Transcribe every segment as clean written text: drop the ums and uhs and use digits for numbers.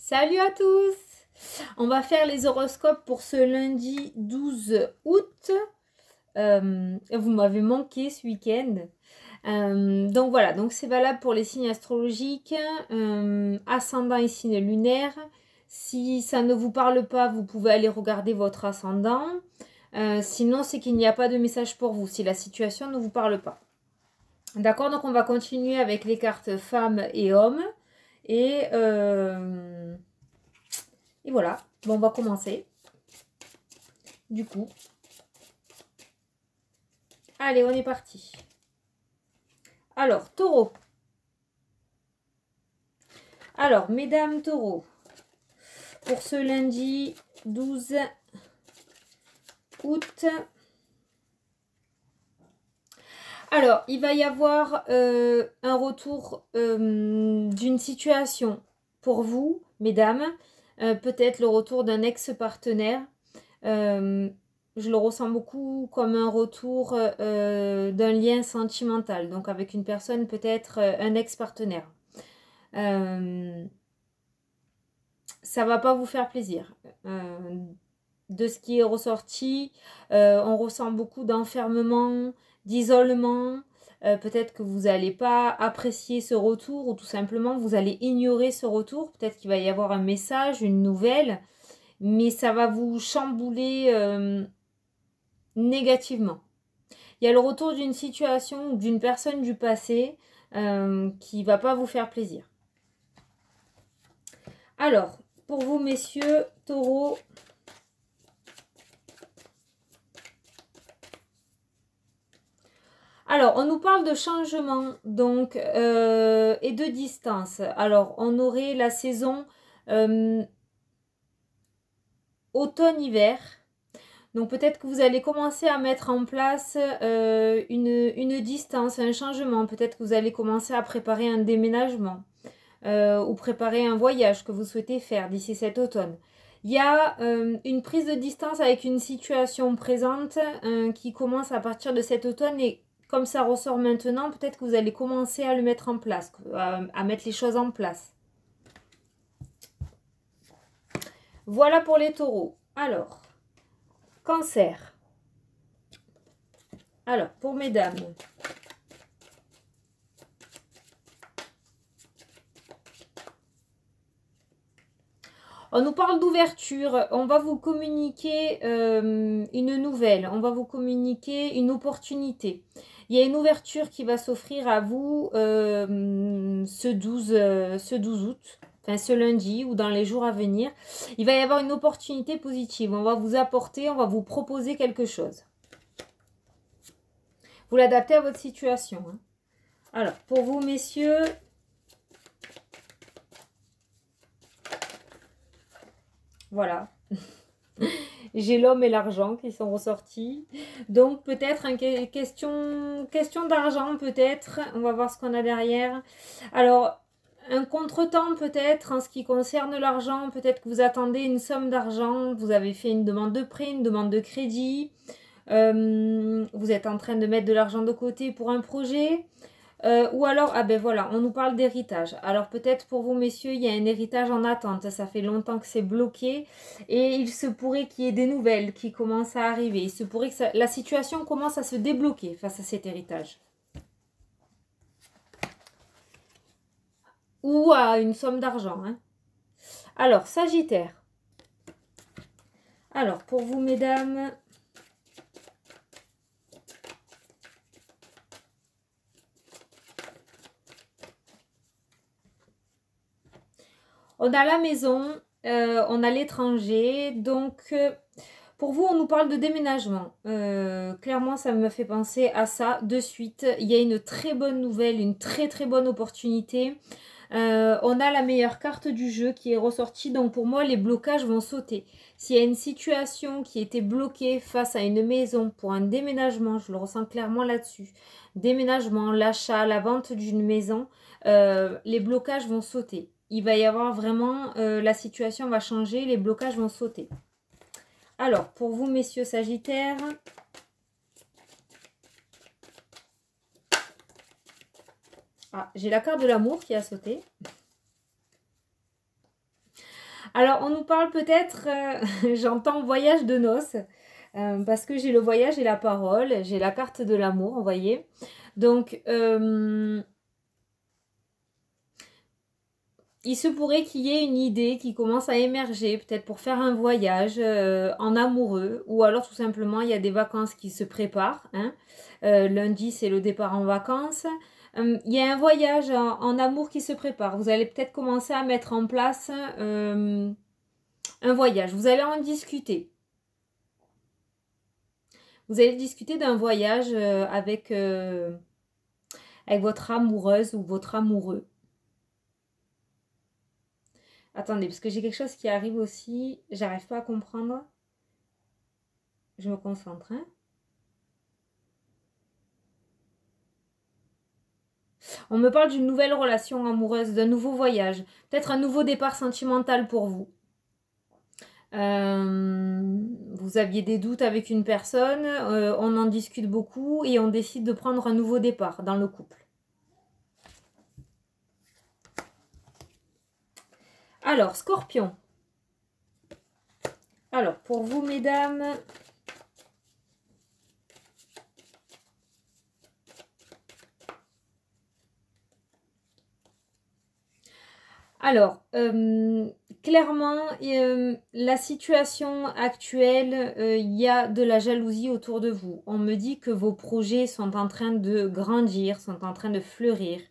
Salut à tous! On va faire les horoscopes pour ce lundi 12 août. Vous m'avez manqué ce week-end. Donc voilà, donc c'est valable pour les signes astrologiques, ascendant et signes lunaires. Si ça ne vous parle pas, vous pouvez aller regarder votre ascendant. Sinon, c'est qu'il n'y a pas de message pour vous, si la situation ne vous parle pas. D'accord, donc on va continuer avec les cartes femmes et hommes. Et voilà, bon, on va commencer. Du coup, allez, on est parti. Alors, taureau. Alors, mesdames taureaux, pour ce lundi 12 août, alors, il va y avoir un retour d'une situation pour vous, mesdames. Peut-être le retour d'un ex-partenaire. Je le ressens beaucoup comme un retour d'un lien sentimental. Donc, avec une personne, peut-être un ex-partenaire. Ça va pas vous faire plaisir. De ce qui est ressorti, on ressent beaucoup d'enfermement, d'isolement. Peut-être que vous n'allez pas apprécier ce retour ou tout simplement vous allez ignorer ce retour. Peut-être qu'il va y avoir un message, une nouvelle, mais ça va vous chambouler négativement. Il y a le retour d'une situation ou d'une personne du passé qui ne va pas vous faire plaisir. Alors, pour vous messieurs, taureaux, alors, on nous parle de changement donc et de distance. Alors, on aurait la saison automne-hiver. Donc, peut-être que vous allez commencer à mettre en place une distance, un changement. Peut-être que vous allez commencer à préparer un déménagement ou préparer un voyage que vous souhaitez faire d'ici cet automne. Il y a une prise de distance avec une situation présente qui commence à partir de cet automne et comme ça ressort maintenant, peut-être que vous allez commencer à le mettre en place, à mettre les choses en place. Voilà pour les taureaux. Alors, cancer. Alors, pour mesdames. On nous parle d'ouverture, on va vous communiquer une nouvelle, on va vous communiquer une opportunité. Il y a une ouverture qui va s'offrir à vous ce 12 août, enfin ce lundi ou dans les jours à venir. Il va y avoir une opportunité positive, on va vous apporter, on va vous proposer quelque chose. Vous l'adaptez à votre situation. Hein. Alors, pour vous messieurs... Voilà. J'ai l'homme et l'argent qui sont ressortis. Donc peut-être une question d'argent peut-être. On va voir ce qu'on a derrière. Alors un contretemps peut-être en ce qui concerne l'argent. Peut-être que vous attendez une somme d'argent. Vous avez fait une demande de prêt, une demande de crédit. Vous êtes en train de mettre de l'argent de côté pour un projet. Ou alors, ah ben voilà, on nous parle d'héritage. Alors peut-être pour vous messieurs, il y a un héritage en attente. Ça fait longtemps que c'est bloqué. Et il se pourrait qu'il y ait des nouvelles qui commencent à arriver. Il se pourrait que la situation commence à se débloquer face à cet héritage. Ou à une somme d'argent. Hein. Alors, Sagittaire. Alors, pour vous mesdames... On a la maison, on a l'étranger, donc pour vous on nous parle de déménagement. Clairement ça me fait penser à ça de suite. Il y a une très bonne nouvelle, une très très bonne opportunité. On a la meilleure carte du jeu qui est ressortie, donc pour moi les blocages vont sauter. S'il y a une situation qui était bloquée face à une maison pour un déménagement, je le ressens clairement là-dessus. Déménagement, l'achat, la vente d'une maison, les blocages vont sauter. Il va y avoir vraiment, la situation va changer, les blocages vont sauter. Alors, pour vous, messieurs Sagittaires, j'ai la carte de l'amour qui a sauté. Alors, on nous parle peut-être, j'entends voyage de noces, parce que j'ai le voyage et la parole, j'ai la carte de l'amour, vous voyez. Donc, il se pourrait qu'il y ait une idée qui commence à émerger, peut-être pour faire un voyage en amoureux, ou alors tout simplement il y a des vacances qui se préparent. Hein. Lundi, c'est le départ en vacances. Il y a un voyage en amour qui se prépare. Vous allez peut-être commencer à mettre en place un voyage. Vous allez en discuter. Vous allez discuter d'un voyage avec votre amoureuse ou votre amoureux. Attendez, parce que j'ai quelque chose qui arrive aussi. J'arrive pas à comprendre. Je me concentre. Hein. On me parle d'une nouvelle relation amoureuse, d'un nouveau voyage. Peut-être un nouveau départ sentimental pour vous. Vous aviez des doutes avec une personne. On en discute beaucoup et on décide de prendre un nouveau départ dans le couple. Alors, Scorpion. Alors, pour vous, mesdames, alors, clairement, la situation actuelle, il y a de la jalousie autour de vous. On me dit que vos projets sont en train de grandir, sont en train de fleurir.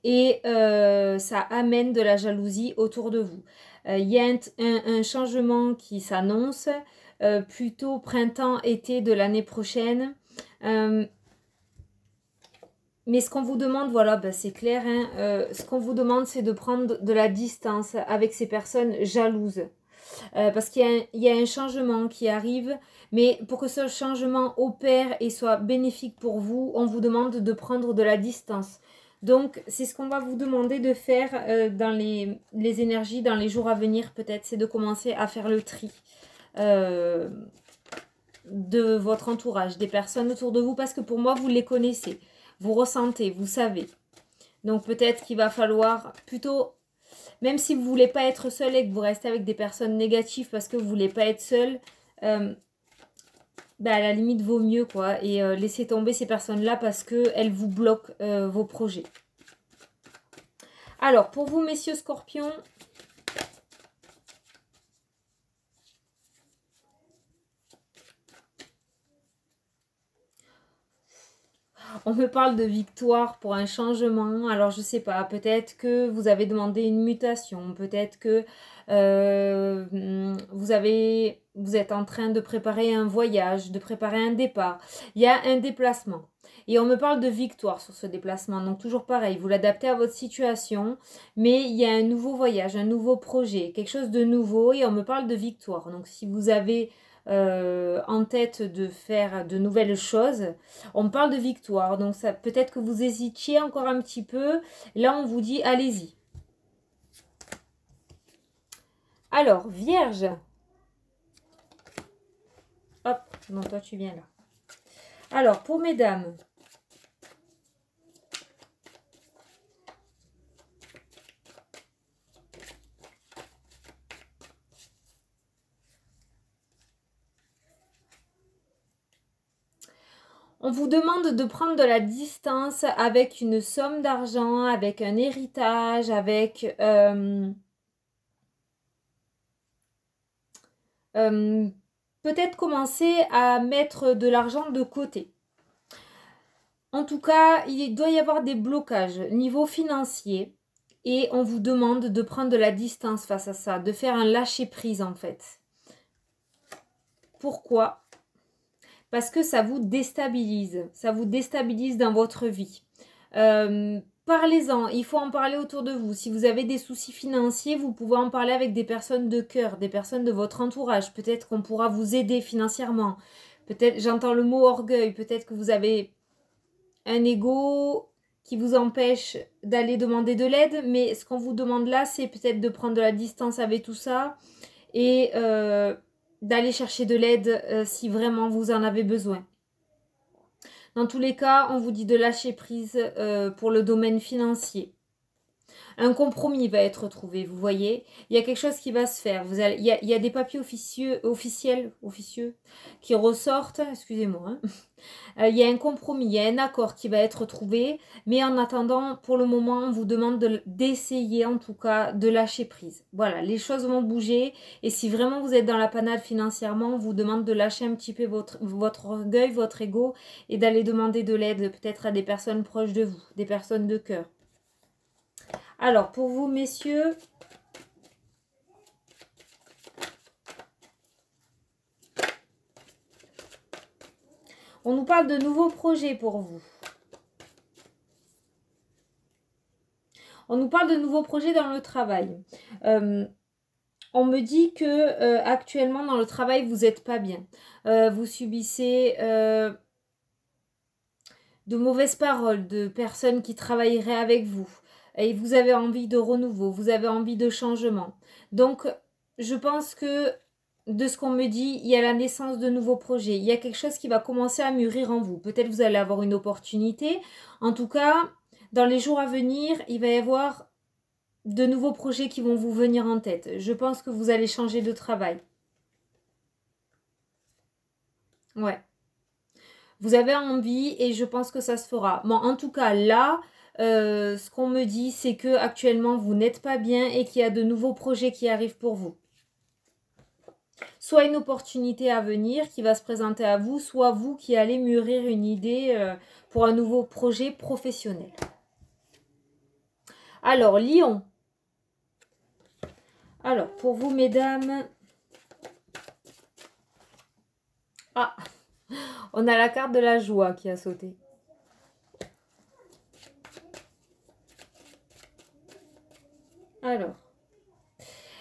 Et ça amène de la jalousie autour de vous. Il y a un changement qui s'annonce, plutôt printemps-été de l'année prochaine. Mais ce qu'on vous demande, voilà, ben c'est clair, hein, ce qu'on vous demande, c'est de prendre de la distance avec ces personnes jalouses. Parce qu'il y a un changement qui arrive, mais pour que ce changement opère et soit bénéfique pour vous, on vous demande de prendre de la distance. Donc, c'est ce qu'on va vous demander de faire dans les énergies, dans les jours à venir peut-être, c'est de commencer à faire le tri de votre entourage, des personnes autour de vous, parce que pour moi, vous les connaissez, vous ressentez, vous savez. Donc, peut-être qu'il va falloir plutôt... Même si vous ne voulez pas être seul et que vous restez avec des personnes négatives parce que vous ne voulez pas être seul, à la limite, vaut mieux, quoi. Et laissez tomber ces personnes-là parce qu'elles vous bloquent vos projets. Alors, pour vous, messieurs Scorpions, on me parle de victoire pour un changement. Alors, je sais pas, peut-être que vous avez demandé une mutation. Peut-être que vous êtes en train de préparer un voyage, de préparer un départ. Il y a un déplacement. Et on me parle de victoire sur ce déplacement. Donc, toujours pareil, vous l'adaptez à votre situation. Mais il y a un nouveau voyage, un nouveau projet, quelque chose de nouveau. Et on me parle de victoire. Donc, si vous avez... en tête de faire de nouvelles choses. On parle de victoire, donc ça peut-être que vous hésitiez encore un petit peu. Là, on vous dit allez-y. Alors, Vierge. Hop, non, toi tu viens là. Alors, pour mesdames. On vous demande de prendre de la distance avec une somme d'argent, avec un héritage, avec peut-être commencer à mettre de l'argent de côté. En tout cas, il doit y avoir des blocages niveau financier et on vous demande de prendre de la distance face à ça, de faire un lâcher-prise en fait. Pourquoi ? Parce que ça vous déstabilise dans votre vie. Parlez-en, il faut en parler autour de vous. Si vous avez des soucis financiers, vous pouvez en parler avec des personnes de cœur, des personnes de votre entourage. Peut-être qu'on pourra vous aider financièrement. Peut-être, j'entends le mot orgueil, peut-être que vous avez un ego qui vous empêche d'aller demander de l'aide. Mais ce qu'on vous demande là, c'est peut-être de prendre de la distance avec tout ça et d'aller chercher de l'aide si vraiment vous en avez besoin. Dans tous les cas, on vous dit de lâcher prise pour le domaine financier. Un compromis va être trouvé, vous voyez. Il y a quelque chose qui va se faire. Il y a des papiers officiels qui ressortent, excusez-moi, hein. Il y a un compromis, il y a un accord qui va être trouvé, mais en attendant, pour le moment, on vous demande d'essayer en tout cas de lâcher prise. Voilà, les choses vont bouger et si vraiment vous êtes dans la panade financièrement, on vous demande de lâcher un petit peu votre orgueil, votre ego et d'aller demander de l'aide peut-être à des personnes proches de vous, des personnes de cœur. Alors, pour vous, messieurs, on nous parle de nouveaux projets pour vous. On nous parle de nouveaux projets dans le travail. On me dit que actuellement dans le travail, vous n'êtes pas bien. Vous subissez de mauvaises paroles de personnes qui travailleraient avec vous. Et vous avez envie de renouveau, vous avez envie de changement. Donc, je pense que de ce qu'on me dit, il y a la naissance de nouveaux projets. Il y a quelque chose qui va commencer à mûrir en vous. Peut-être vous allez avoir une opportunité. En tout cas, dans les jours à venir, il va y avoir de nouveaux projets qui vont vous venir en tête. Je pense que vous allez changer de travail. Ouais. Vous avez envie et je pense que ça se fera. Bon, en tout cas, là, ce qu'on me dit, c'est que actuellement vous n'êtes pas bien et qu'il y a de nouveaux projets qui arrivent pour vous. Soit une opportunité à venir qui va se présenter à vous, soit vous qui allez mûrir une idée pour un nouveau projet professionnel. Alors, Lion. Alors, pour vous, mesdames... Ah, on a la carte de la joie qui a sauté. Alors,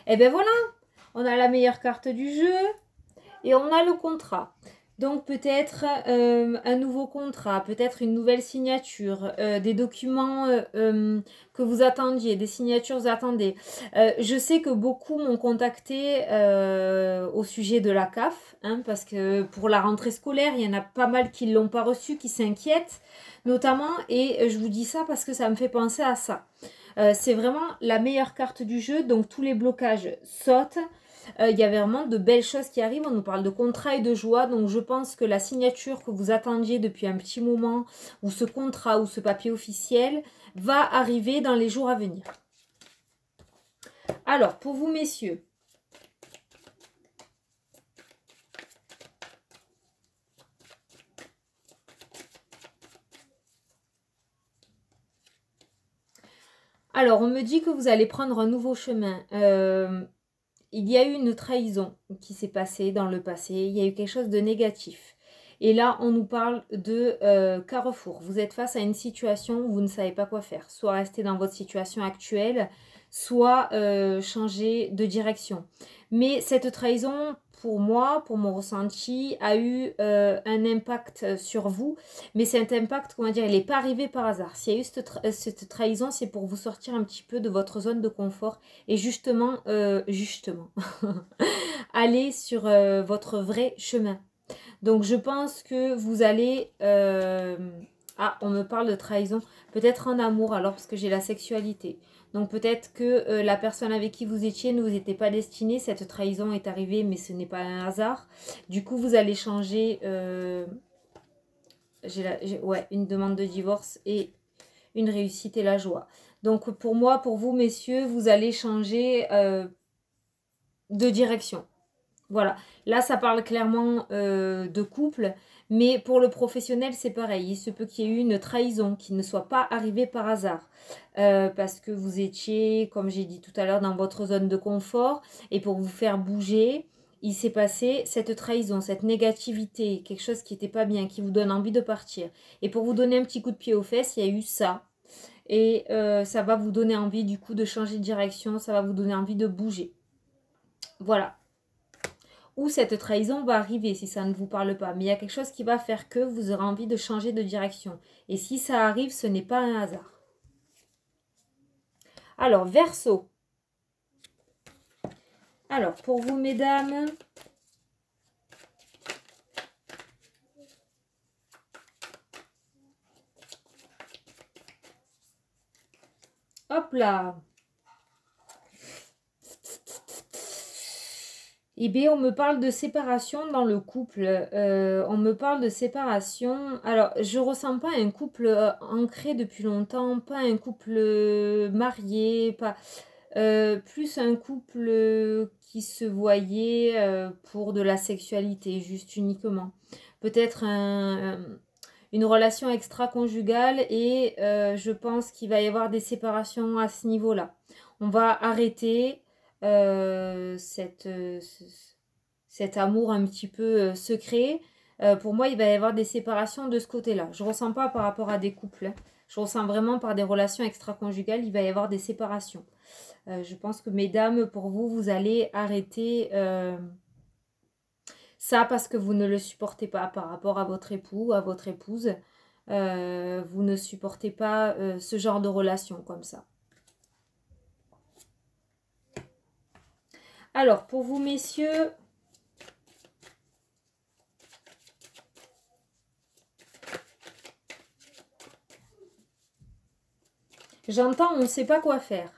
et bien voilà, on a la meilleure carte du jeu et on a le contrat. Donc peut-être un nouveau contrat, peut-être une nouvelle signature, des documents que vous attendiez, des signatures que vous attendez. Je sais que beaucoup m'ont contacté au sujet de la CAF, hein, parce que pour la rentrée scolaire, il y en a pas mal qui ne l'ont pas reçu, qui s'inquiètent notamment. Et je vous dis ça parce que ça me fait penser à ça. C'est vraiment la meilleure carte du jeu, donc tous les blocages sautent. Il y a vraiment de belles choses qui arrivent. On nous parle de contrat et de joie. Donc je pense que la signature que vous attendiez depuis un petit moment, ou ce contrat ou ce papier officiel, va arriver dans les jours à venir. Alors, pour vous, messieurs. Alors, on me dit que vous allez prendre un nouveau chemin. Il y a eu une trahison qui s'est passée dans le passé. Il y a eu quelque chose de négatif. Et là, on nous parle de carrefour. Vous êtes face à une situation où vous ne savez pas quoi faire. Soit rester dans votre situation actuelle, soit changer de direction. Mais cette trahison, pour moi, pour mon ressenti, a eu un impact sur vous. Mais cet impact, comment dire, il n'est pas arrivé par hasard. S'il y a eu cette trahison, c'est pour vous sortir un petit peu de votre zone de confort et justement, aller sur votre vrai chemin. Donc je pense que vous allez... Ah, on me parle de trahison. Peut-être en amour alors parce que j'ai la sexualité. Donc peut-être que la personne avec qui vous étiez ne vous était pas destinée. Cette trahison est arrivée mais ce n'est pas un hasard. Du coup vous allez changer... ouais, une demande de divorce et une réussite et la joie. Donc pour moi, pour vous messieurs, vous allez changer de direction. Voilà, là ça parle clairement de couple, mais pour le professionnel c'est pareil. Il se peut qu'il y ait eu une trahison qui ne soit pas arrivée par hasard. Parce que vous étiez, comme j'ai dit tout à l'heure, dans votre zone de confort. Et pour vous faire bouger, il s'est passé cette trahison, cette négativité, quelque chose qui n'était pas bien, qui vous donne envie de partir. Et pour vous donner un petit coup de pied aux fesses, il y a eu ça. Et ça va vous donner envie du coup de changer de direction, ça va vous donner envie de bouger. Voilà. Où cette trahison va arriver si ça ne vous parle pas. Mais il y a quelque chose qui va faire que vous aurez envie de changer de direction. Et si ça arrive, ce n'est pas un hasard. Alors, Verseau. Alors, pour vous, mesdames... Hop là. Eh bien, on me parle de séparation dans le couple. On me parle de séparation. Alors, je ressens pas un couple ancré depuis longtemps, pas un couple marié, pas plus un couple qui se voyait pour de la sexualité, juste uniquement. Peut-être une relation extra-conjugale et je pense qu'il va y avoir des séparations à ce niveau-là. On va arrêter cet amour un petit peu secret. Pour moi, il va y avoir des séparations de ce côté-là. Je ne ressens pas par rapport à des couples, hein. Je ressens vraiment par des relations extra-conjugales, il va y avoir des séparations. Je pense que mesdames, pour vous, vous allez arrêter ça parce que vous ne le supportez pas par rapport à votre époux, à votre épouse. Vous ne supportez pas ce genre de relation comme ça. Alors, pour vous, messieurs, j'entends, on ne sait pas quoi faire.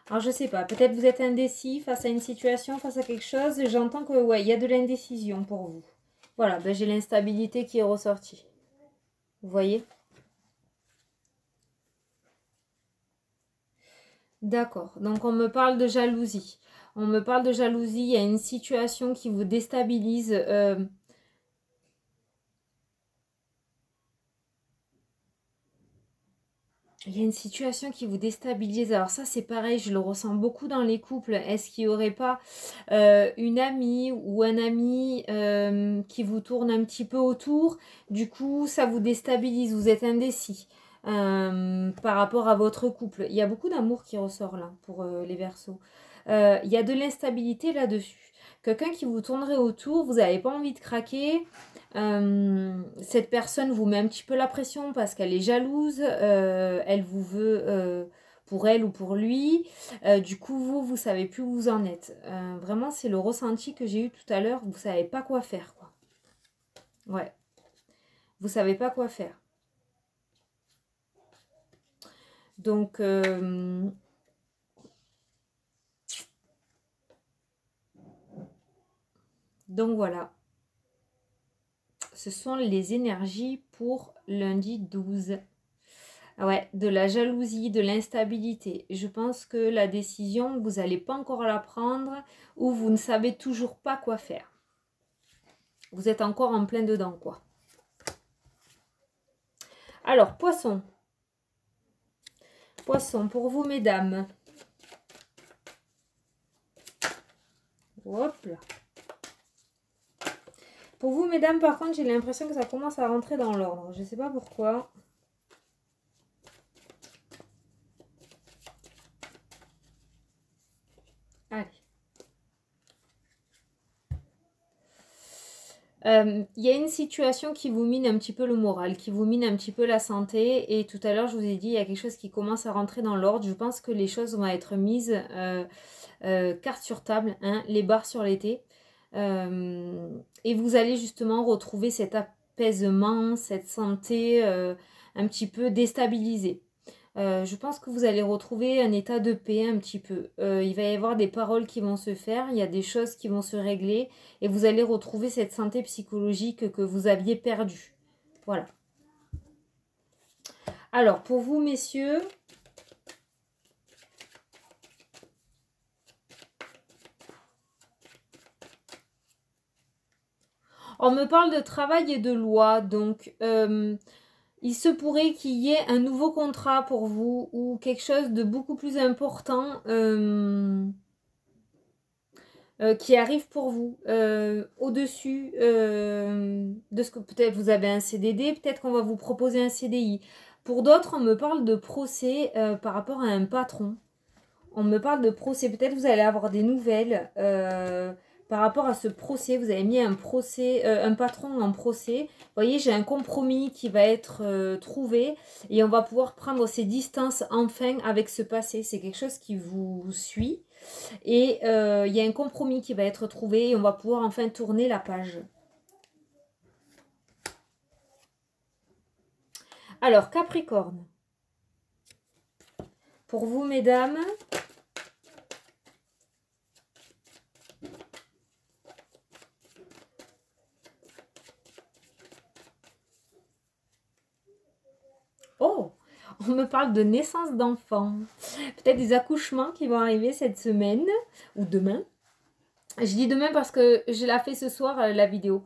Alors, je ne sais pas, peut-être vous êtes indécis face à une situation, face à quelque chose. J'entends que, ouais, il y a de l'indécision pour vous. Voilà, ben, j'ai l'instabilité qui est ressortie. Vous voyez? D'accord, donc on me parle de jalousie. On me parle de jalousie, il y a une situation qui vous déstabilise. Il y a une situation qui vous déstabilise. Alors ça, c'est pareil, je le ressens beaucoup dans les couples. Est-ce qu'il n'y aurait pas une amie ou un ami qui vous tourne un petit peu autour? Du coup, ça vous déstabilise, vous êtes indécis par rapport à votre couple. Il y a beaucoup d'amour qui ressort là pour les Verseaux. Il y a de l'instabilité là-dessus. Quelqu'un qui vous tournerait autour, vous n'avez pas envie de craquer. Cette personne vous met un petit peu la pression parce qu'elle est jalouse, elle vous veut pour elle ou pour lui. Du coup, vous savez plus où vous en êtes. Vraiment, c'est le ressenti que j'ai eu tout à l'heure. Vous savez pas quoi faire, quoi. Ouais. Vous savez pas quoi faire. Donc, voilà. Ce sont les énergies pour lundi 12. Ouais, de la jalousie, de l'instabilité. Je pense que la décision, vous n'allez pas encore la prendre ou vous ne savez toujours pas quoi faire. Vous êtes encore en plein dedans, quoi. Alors, poisson. Poisson, pour vous, mesdames. Hop là. Pour vous, mesdames, par contre, j'ai l'impression que ça commence à rentrer dans l'ordre. Je ne sais pas pourquoi. Allez. Il y a une situation qui vous mine un petit peu le moral, qui vous mine un petit peu la santé. Et tout à l'heure, je vous ai dit, il y a quelque chose qui commence à rentrer dans l'ordre. Je pense que les choses vont être mises carte sur table, hein, les barres sur l'été. Et vous allez justement retrouver cet apaisement, cette santé un petit peu déstabilisée. Je pense que vous allez retrouver un état de paix un petit peu. Il va y avoir des paroles qui vont se faire, il y a des choses qui vont se régler et vous allez retrouver cette santé psychologique que vous aviez perdue. Voilà. Alors, pour vous, messieurs, on me parle de travail et de loi, donc il se pourrait qu'il y ait un nouveau contrat pour vous ou quelque chose de beaucoup plus important qui arrive pour vous au-dessus de ce que peut-être vous avez un CDD, peut-être qu'on va vous proposer un CDI. Pour d'autres, on me parle de procès par rapport à un patron. On me parle de procès, peut-être vous allez avoir des nouvelles par rapport à ce procès. Vous avez mis un procès, un patron en procès. Vous voyez, j'ai un compromis qui va être trouvé et on va pouvoir prendre ses distances enfin avec ce passé. C'est quelque chose qui vous suit et il y a un compromis qui va être trouvé et on va pouvoir enfin tourner la page. Alors, Capricorne. pour vous, mesdames, oh, on me parle de naissance d'enfants. Peut-être des accouchements qui vont arriver cette semaine ou demain. Je dis demain parce que je l'ai fait ce soir, la vidéo.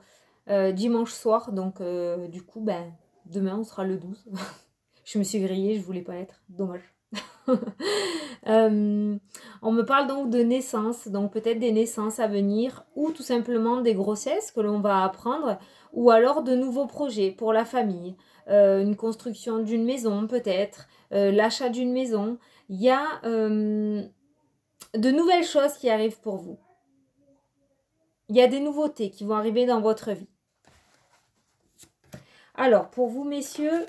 Dimanche soir. Donc, du coup, ben, demain, on sera le 12. Je me suis grillée, je voulais pas être. Dommage. On me parle donc de naissance. Donc, peut-être des naissances à venir ou tout simplement des grossesses que l'on va apprendre ou alors de nouveaux projets pour la famille. Une construction d'une maison peut-être, l'achat d'une maison. Il y a de nouvelles choses qui arrivent pour vous. Il y a des nouveautés qui vont arriver dans votre vie. Alors, pour vous, messieurs,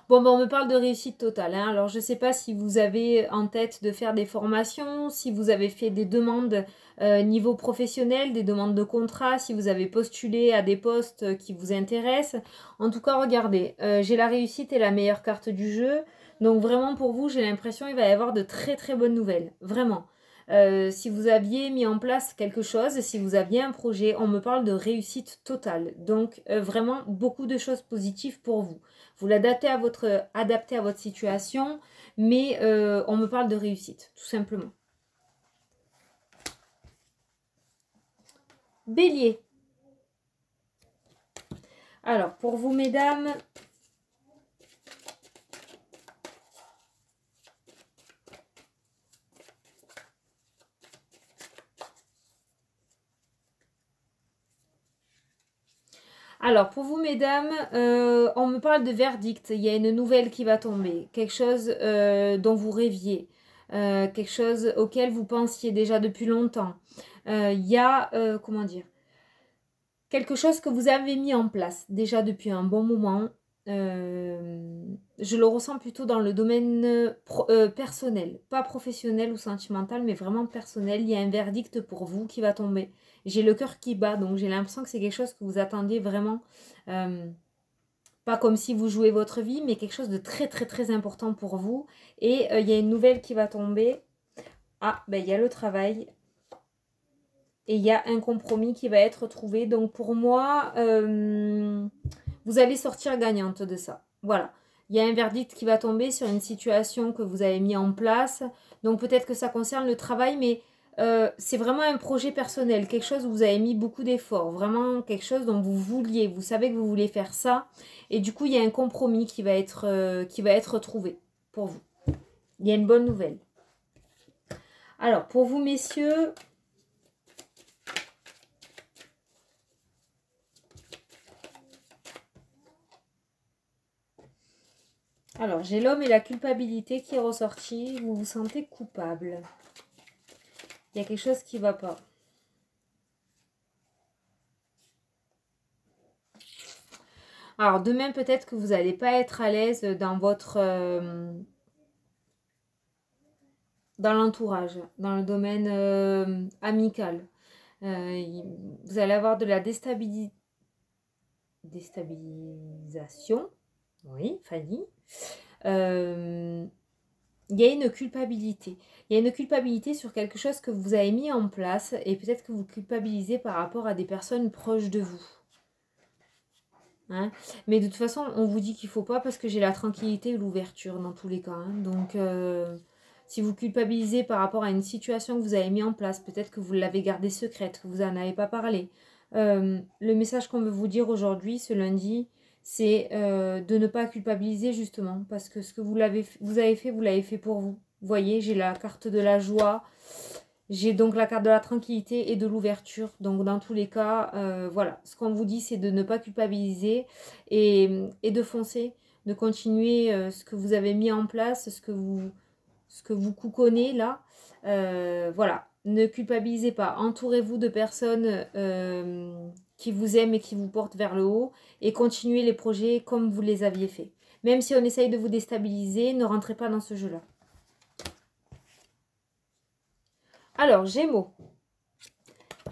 bon, ben, on me parle de réussite totale. Hein. Alors, je ne sais pas si vous avez en tête de faire des formations, si vous avez fait des demandes niveau professionnel, des demandes de contrat, si vous avez postulé à des postes qui vous intéressent. En tout cas, regardez, j'ai la réussite et la meilleure carte du jeu. Donc, vraiment, pour vous, j'ai l'impression qu'il va y avoir de très, très bonnes nouvelles. Vraiment. Si vous aviez mis en place quelque chose, si vous aviez un projet, on me parle de réussite totale. Donc, vraiment, beaucoup de choses positives pour vous. Vous l'adaptez à votre situation, mais on me parle de réussite, tout simplement. Bélier. Alors, pour vous, mesdames, on me parle de verdict. Il y a une nouvelle qui va tomber. Quelque chose dont vous rêviez. Quelque chose auquel vous pensiez déjà depuis longtemps. Il y a, comment dire, quelque chose que vous avez mis en place déjà depuis un bon moment. Je le ressens plutôt dans le domaine personnel, pas professionnel ou sentimental, mais vraiment personnel. Il y a un verdict pour vous qui va tomber. J'ai le cœur qui bat, donc j'ai l'impression que c'est quelque chose que vous attendiez vraiment. Pas comme si vous jouez votre vie, mais quelque chose de très très très important pour vous. Et il y a une nouvelle qui va tomber. Ah, ben il y a le travail. Et il y a un compromis qui va être trouvé. Donc pour moi, vous allez sortir gagnante de ça. Voilà. Il y a un verdict qui va tomber sur une situation que vous avez mis en place. Donc peut-être que ça concerne le travail, mais c'est vraiment un projet personnel. Quelque chose où vous avez mis beaucoup d'efforts. Vraiment quelque chose dont vous vouliez. Vous savez que vous voulez faire ça. Et du coup, il y a un compromis qui va être trouvé pour vous. Il y a une bonne nouvelle. Alors, pour vous, messieurs... Alors, j'ai l'homme et la culpabilité qui est ressorti. Vous vous sentez coupable. Il y a quelque chose qui ne va pas. Alors, demain, peut-être que vous n'allez pas être à l'aise dans votre... dans l'entourage, dans le domaine amical. Vous allez avoir de la déstabilisation. Oui, Fanny. Il y a une culpabilité. Il y a une culpabilité sur quelque chose que vous avez mis en place et peut-être que vous culpabilisez par rapport à des personnes proches de vous. Hein? Mais de toute façon, on vous dit qu'il ne faut pas parce que j'ai la tranquillité et l'ouverture dans tous les cas. Hein. Donc, si vous culpabilisez par rapport à une situation que vous avez mis en place, peut-être que vous l'avez gardée secrète, que vous n'en avez pas parlé. Le message qu'on veut vous dire aujourd'hui, ce lundi, c'est de ne pas culpabiliser justement, parce que ce que vous avez fait, vous l'avez fait pour vous. Vous voyez, j'ai la carte de la joie, j'ai donc la carte de la tranquillité et de l'ouverture. Donc dans tous les cas, voilà, ce qu'on vous dit, c'est de ne pas culpabiliser et de foncer, de continuer ce que vous avez mis en place, ce que vous couconnez là. Voilà, ne culpabilisez pas. Entourez-vous de personnes qui vous aiment et qui vous portent vers le haut et continuez les projets comme vous les aviez fait. Même si on essaye de vous déstabiliser, ne rentrez pas dans ce jeu-là. Alors, Gémeaux.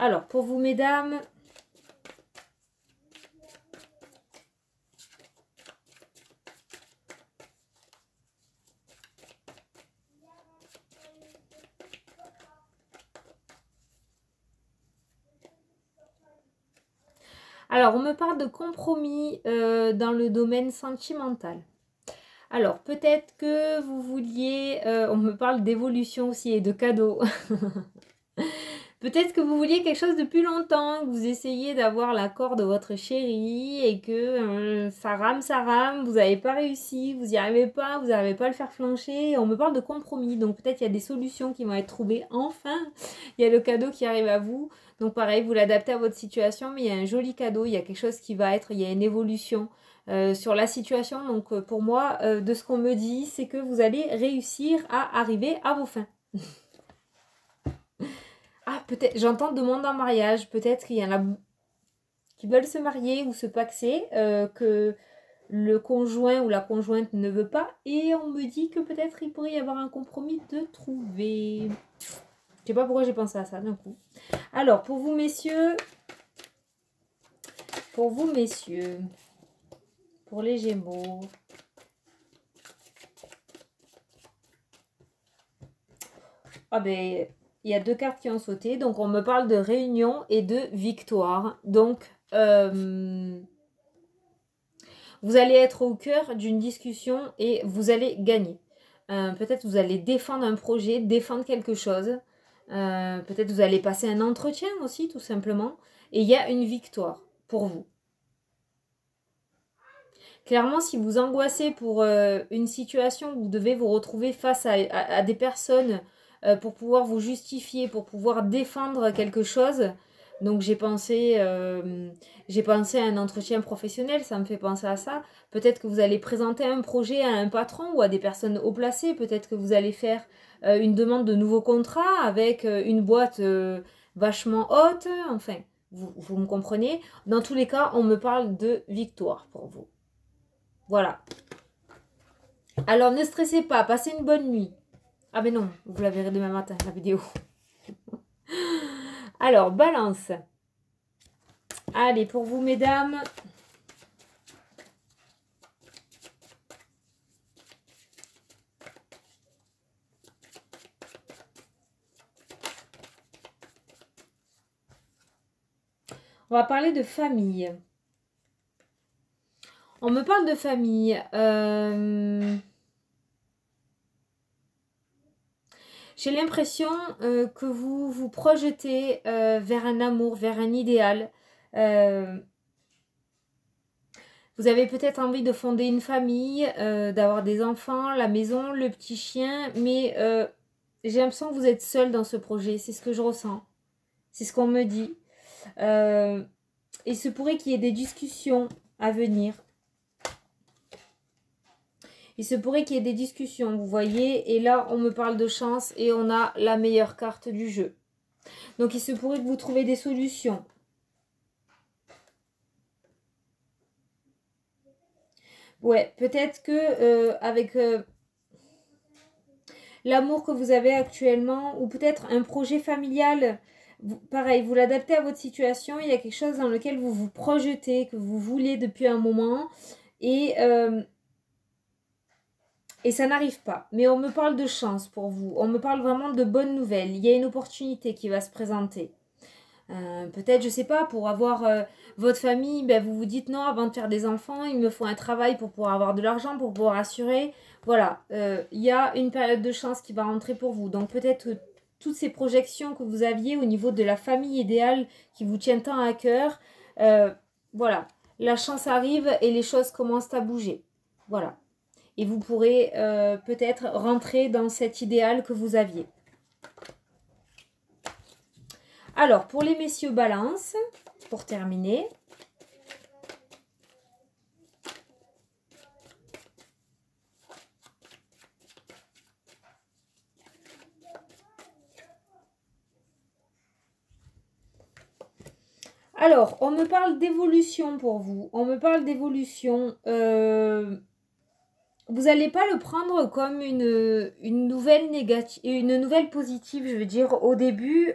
Alors, pour vous, mesdames... Alors, on me parle de compromis dans le domaine sentimental. Alors, peut-être que vous vouliez... on me parle d'évolution aussi et de cadeaux. Peut-être que vous vouliez quelque chose depuis longtemps, que vous essayez d'avoir l'accord de votre chéri et que ça rame, vous n'avez pas réussi, vous n'y arrivez pas, vous n'arrivez pas à le faire flancher. On me parle de compromis, donc peut-être il y a des solutions qui vont être trouvées. Enfin, il y a le cadeau qui arrive à vous. Donc pareil, vous l'adaptez à votre situation, mais il y a un joli cadeau, il y a quelque chose qui va être, il y a une évolution sur la situation. Donc pour moi, de ce qu'on me dit, c'est que vous allez réussir à arriver à vos fins. Ah, peut-être, j'entends demande en mariage. Peut-être qu'il y en a qui veulent se marier ou se paxer, que le conjoint ou la conjointe ne veut pas. Et on me dit que peut-être il pourrait y avoir un compromis de trouver. Je sais pas pourquoi j'ai pensé à ça d'un coup. Alors, pour vous, messieurs, pour les Gémeaux. Ah ben... Il y a 2 cartes qui ont sauté, donc on me parle de réunion et de victoire. Donc, vous allez être au cœur d'une discussion et vous allez gagner. Peut-être vous allez défendre un projet, défendre quelque chose. Peut-être vous allez passer un entretien aussi, tout simplement. Et il y a une victoire pour vous. Clairement, si vous angoissez pour une situation où vous devez vous retrouver face à des personnes pour pouvoir vous justifier, pour pouvoir défendre quelque chose. Donc j'ai pensé à un entretien professionnel, ça me fait penser à ça. Peut-être que vous allez présenter un projet à un patron ou à des personnes haut placées. Peut-être que vous allez faire une demande de nouveau contrat avec une boîte vachement haute. Enfin, vous me comprenez. Dans tous les cas, on me parle de victoire pour vous. Voilà. Alors ne stressez pas, passez une bonne nuit. Ah mais non, vous la verrez demain matin, la vidéo. Alors, balance. Allez, pour vous, mesdames. On va parler de famille. On me parle de famille. J'ai l'impression que vous vous projetez vers un amour, vers un idéal. Vous avez peut-être envie de fonder une famille, d'avoir des enfants, la maison, le petit chien, mais j'ai l'impression que vous êtes seul dans ce projet. C'est ce que je ressens. C'est ce qu'on me dit. Il se pourrait qu'il y ait des discussions à venir. Il se pourrait qu'il y ait des discussions, vous voyez. Et là, on me parle de chance et on a la meilleure carte du jeu. Donc, il se pourrait que vous trouviez des solutions. Ouais, peut-être que avec l'amour que vous avez actuellement ou peut-être un projet familial, pareil, vous l'adaptez à votre situation. Il y a quelque chose dans lequel vous vous projetez, que vous voulez depuis un moment. Et ça n'arrive pas. Mais on me parle de chance pour vous. On me parle vraiment de bonnes nouvelles. Il y a une opportunité qui va se présenter. Peut-être, je sais pas, pour avoir votre famille, ben, vous vous dites non, avant de faire des enfants, il me faut un travail pour pouvoir avoir de l'argent, pour pouvoir assurer. Voilà, il y a une période de chance qui va rentrer pour vous. Donc peut-être que toutes ces projections que vous aviez au niveau de la famille idéale qui vous tient tant à cœur, voilà, la chance arrive et les choses commencent à bouger. Voilà. Et vous pourrez peut-être rentrer dans cet idéal que vous aviez. Alors, pour les messieurs balance, pour terminer. Alors, on me parle d'évolution pour vous. On me parle d'évolution. Vous n'allez pas le prendre comme une nouvelle négative, une nouvelle positive, je veux dire. Au début,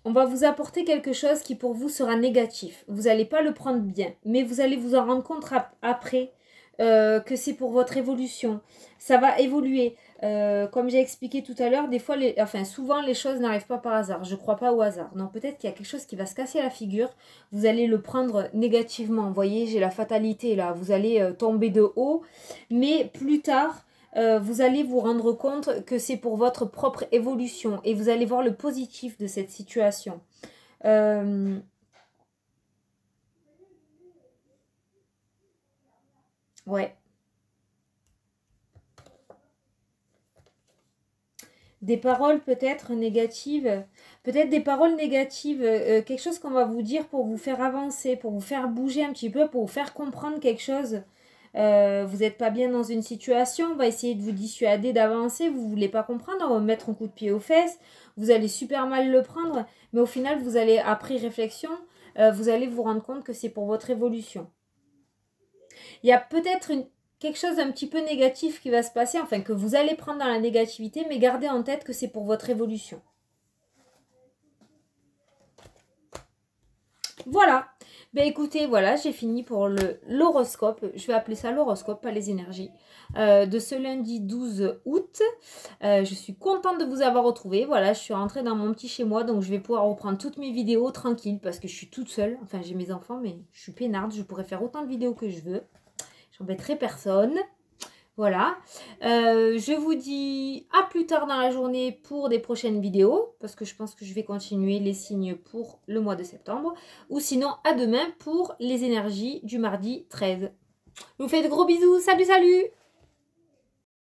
on va vous apporter quelque chose qui pour vous sera négatif. Vous n'allez pas le prendre bien, mais vous allez vous en rendre compte après que c'est pour votre évolution. Ça va évoluer. Comme j'ai expliqué tout à l'heure, des fois, souvent les choses n'arrivent pas par hasard. Je ne crois pas au hasard. Non, peut-être qu'il y a quelque chose qui va se casser la figure. Vous allez le prendre négativement. Vous voyez, j'ai la fatalité là. Vous allez tomber de haut. Mais plus tard, vous allez vous rendre compte que c'est pour votre propre évolution. Et vous allez voir le positif de cette situation. Ouais. Des paroles peut-être négatives, peut-être des paroles négatives, quelque chose qu'on va vous dire pour vous faire avancer, pour vous faire bouger un petit peu, pour vous faire comprendre quelque chose. Vous n'êtes pas bien dans une situation, on va essayer de vous dissuader d'avancer, vous ne voulez pas comprendre, on va mettre un coup de pied aux fesses, vous allez super mal le prendre, mais au final, vous allez, après réflexion, vous allez vous rendre compte que c'est pour votre évolution. Il y a peut-être quelque chose d'un petit peu négatif qui va se passer, enfin que vous allez prendre dans la négativité, mais gardez en tête que c'est pour votre évolution. Voilà. Ben écoutez, voilà, j'ai fini pour l'horoscope. Je vais appeler ça l'horoscope, pas les énergies. De ce lundi 12 août. Je suis contente de vous avoir retrouvé. Voilà, je suis rentrée dans mon petit chez moi, donc je vais pouvoir reprendre toutes mes vidéos tranquille parce que je suis toute seule. Enfin, j'ai mes enfants, mais je suis peinarde. Je pourrais faire autant de vidéos que je veux. J'embêterai personne. Voilà. Je vous dis à plus tard dans la journée pour des prochaines vidéos. Parce que je pense que je vais continuer les signes pour le mois de septembre. Ou sinon à demain pour les énergies du mardi 13. Je vous fais de gros bisous. Salut, salut!